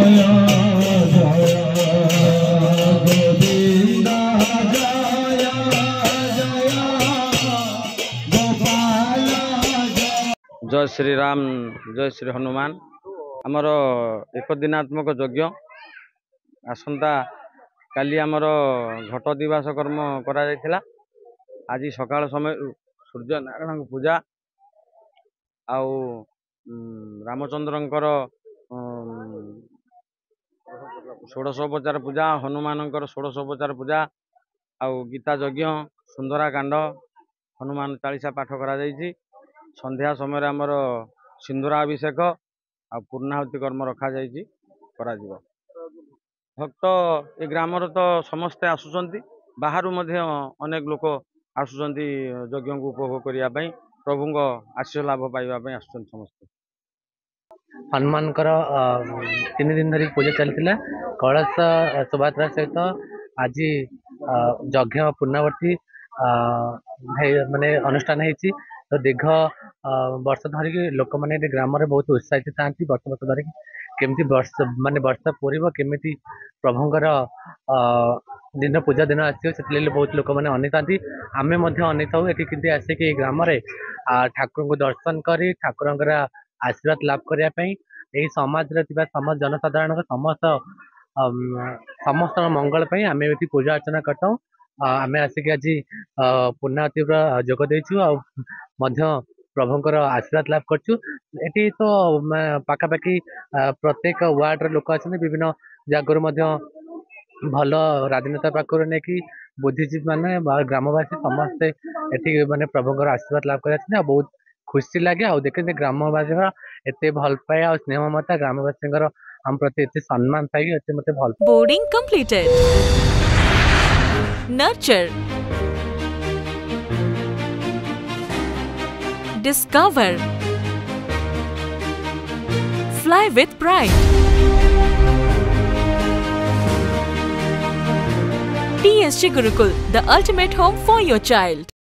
जय श्री राम जय श्री हनुमान आमर एक दिनात्मक यज्ञ आसंता काली आमर घट दिवस कर्म करा जायथिला। आज सकाळ समय सूर्य नारायण पूजा आउ रामचंद्रंकर षोडशोपचार पूजा हनुमानंकर षोडशोपचार पूजा आउ गीता यज्ञ सुंदरा कांड हनुमान चालीसा पाठ करा जायछि। संध्या समय आमर सिंदूराभिषेक आ पूर्णाहुति कर्म रखा जायछि करा जिवो। भक्त ए ग्रामर तो समस्ते आसुचंती बाहरु मध्य अनेक लोक आसुचंती यज्ञ को उपभोग करिया पई प्रभुंग आशीर्वाद लाभ पाइबा पई आसुचंती समस्ते। हनुमान 3 दिन धरी पूजा चलता कलश शोभायात्रा सहित आज यज्ञ पूर्णावर्ती माने अनुष्ठान होती। तो दीर्घ वर्ष धरिक लोक मैंने ग्राम में बहुत उत्साहित था वर्ष वर्ष धरिक केमती वर्ष माने वर्ष पूर्व केमी प्रभुंर दिन पूजा दिन आसो बहुत लोक मैंने अनी था आम अनी था ये आसिक ग्राम ठाकुर को दर्शन कर ठाकुर आशीर्वाद लाभ करने यही समाज समस्त जनसाधारण समस्त समस्त मंगल आम ये पूजा अर्चना करता आम आसिक आज पूर्णाहुति जोग देचु प्रभुंकर आशीर्वाद लाभ करचु। एटी तो पाखापाखि प्रत्येक वार्ड लोक अच्छा विभिन्न जगह भल राजनेता पाखर नहीं कि बुद्धिजीवी माने ग्रामवासी समस्ते एटी माने प्रभुंकर आशीर्वाद लाभ कर बहुत खुशी लगे आ देखते ग्रामवासी एत भल पाए आ स्नेह ममता ग्रामवासी हम प्रति एत सम्मान पाई मत भल। Boarding completed nurture discover fly with pride TSG Gurukul, the ultimate home for your child.